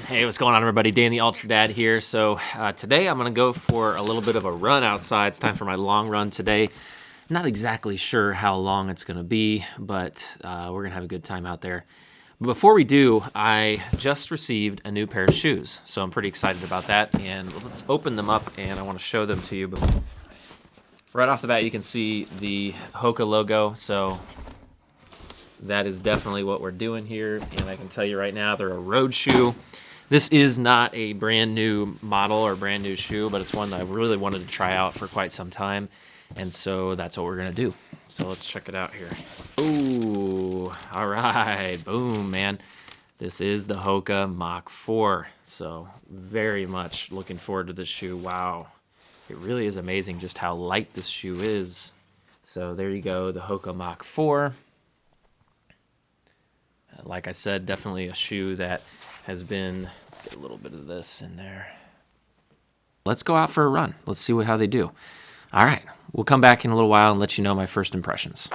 Hey, what's going on, everybody? Dan the Ultra Dad here. So today I'm going to go for a little bit of a run outside. It's time for my long run today. Not exactly sure how long it's going to be, but we're going to have a good time out there. But before we do, I just received a new pair of shoes, so I'm pretty excited about that. And let's open them up, and I want to show them to you. Right off the bat, you can see the Hoka logo, so that is definitely what we're doing here. And I can tell you right now, they're a road shoe. This is not a brand new model or brand new shoe, but it's one that I really wanted to try out for quite some time. And so that's what we're gonna do. So let's check it out here. Ooh, all right, boom, man. This is the Hoka Mach 4. So very much looking forward to this shoe. Wow, it really is amazing just how light this shoe is. So there you go, the Hoka Mach 4. Like I said, definitely a shoe that has been, let's get a little bit of this in there. Let's go out for a run. Let's see how they do. All right, we'll come back in a little while and let you know my first impressions.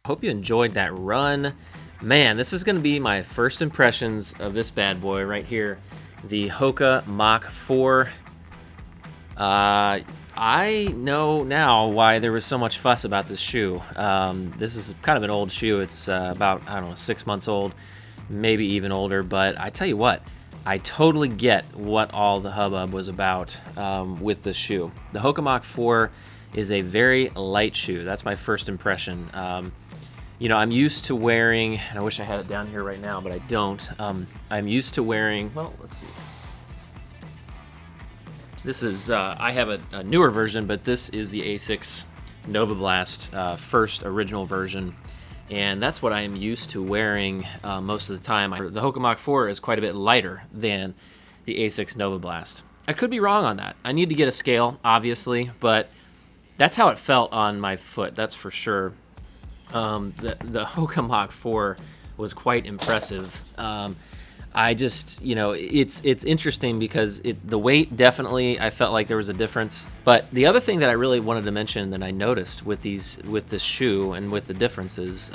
Hope you enjoyed that run. Man, this is going to be my first impressions of this bad boy right here, the Hoka Mach 4. I know now why there was so much fuss about this shoe. This is kind of an old shoe. It's about, I don't know, 6 months old, maybe even older. But I tell you what, I totally get what all the hubbub was about with this shoe. The Hoka Mach 4 is a very light shoe. That's my first impression. you know, I'm used to wearing, and I wish I had it down here right now, but I don't. I'm used to wearing, well, let's see. This is, I have a newer version, but this is the Asics Nova Blast first original version. And that's what I am used to wearing most of the time. The Hoka Mach 4 is quite a bit lighter than the Asics Nova Blast. I could be wrong on that. I need to get a scale, obviously, but that's how it felt on my foot, that's for sure. The Hoka Mach 4 was quite impressive. I just, you know, it's interesting because the weight definitely, I felt like there was a difference. But the other thing that I really wanted to mention that I noticed with this shoe and with the differences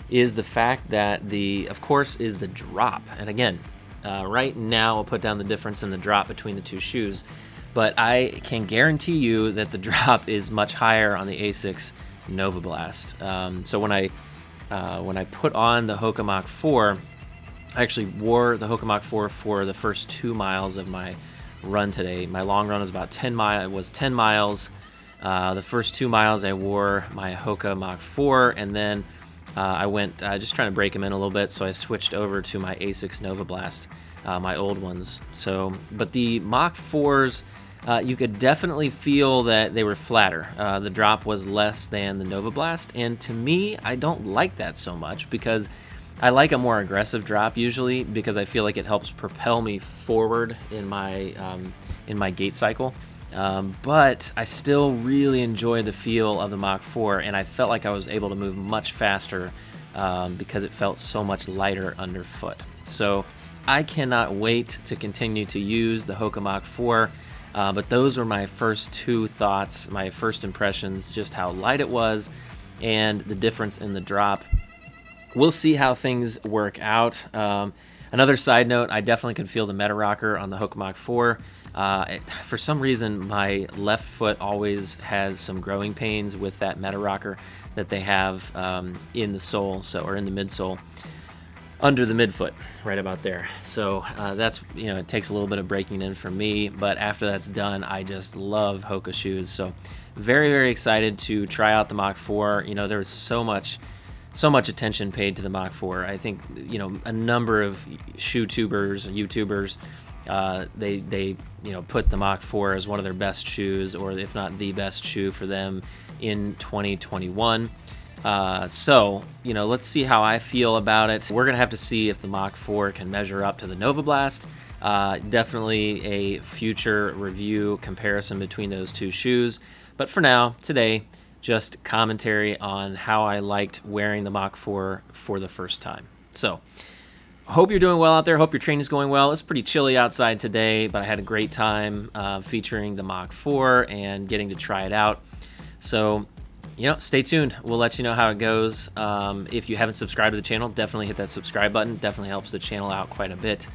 is the fact that of course, is the drop. And again, right now I'll put down the difference in the drop between the two shoes, but I can guarantee you that the drop is much higher on the Asics Nova Blast. So when I put on the Hoka Mach 4, I actually wore the Hoka Mach 4 for the first 2 miles of my run today. My long run was about 10 miles. The first 2 miles I wore my Hoka Mach 4, and then I went just trying to break them in a little bit, so I switched over to my Asics Nova Blast, my old ones. So, but the Mach 4s, you could definitely feel that they were flatter. The drop was less than the Nova Blast, and to me, I don't like that so much because I like a more aggressive drop usually because I feel like it helps propel me forward in my gait cycle. But I still really enjoy the feel of the Mach 4, and I felt like I was able to move much faster because it felt so much lighter underfoot. So I cannot wait to continue to use the Hoka Mach 4. But those were my first 2 thoughts, my first impressions, just how light it was and the difference in the drop. We'll see how things work out. Another side note, I definitely can feel the meta rocker on the Hoka Mach 4. For some reason, my left foot always has some growing pains with that meta rocker that they have in the sole, or in the midsole, under the midfoot, right about there. So that's, you know, it takes a little bit of breaking in for me, but after that's done, I just love Hoka shoes. So very, very excited to try out the Mach 4. You know, there was so much attention paid to the Mach 4. I think, you know, a number of YouTubers, they you know, put the Mach 4 as one of their best shoes, or if not the best shoe for them in 2021. So, you know, let's see how I feel about it. We're gonna have to see if the Mach 4 can measure up to the Nova Blast. Definitely a future review comparison between those two shoes. But for now, today, just commentary on how I liked wearing the Mach 4 for the first time. So, hope you're doing well out there. Hope your training's going well. It's pretty chilly outside today, but I had a great time featuring the Mach 4 and getting to try it out. So, you know, stay tuned. We'll let you know how it goes. If you haven't subscribed to the channel, definitely hit that subscribe button. Definitely helps the channel out quite a bit,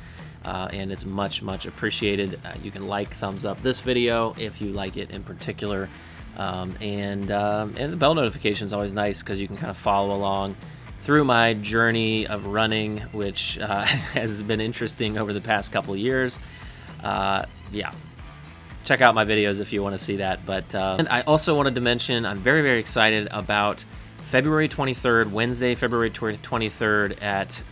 and it's much, much appreciated. You can thumbs up this video if you like it in particular. And the bell notification is always nice because you can kind of follow along through my journey of running, which has been interesting over the past couple of years. Yeah, check out my videos if you want to see that. But and I also wanted to mention I'm very, very excited about February 23rd, Wednesday, February 23rd at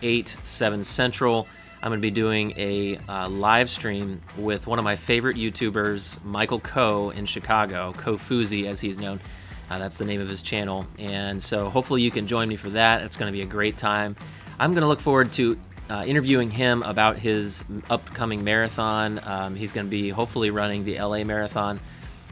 7 Central. I'm going to be doing a live stream with one of my favorite YouTubers, Michael Coe in Chicago, Kofuzi as he's known. That's the name of his channel. And so hopefully you can join me for that. It's going to be a great time. I'm going to look forward to interviewing him about his upcoming marathon. He's going to be hopefully running the LA Marathon.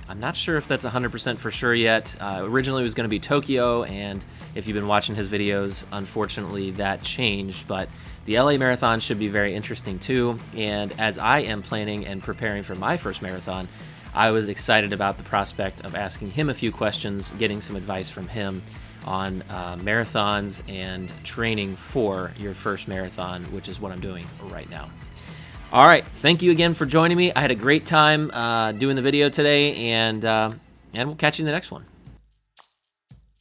I'm not sure if that's 100% for sure yet. Originally it was going to be Tokyo, and if you've been watching his videos, unfortunately that changed. But the LA Marathon should be very interesting too. And as I am planning and preparing for my first marathon, I was excited about the prospect of asking him a few questions, getting some advice from him on marathons and training for your first marathon, which is what I'm doing right now. All right, thank you again for joining me. I had a great time doing the video today, and we'll catch you in the next one.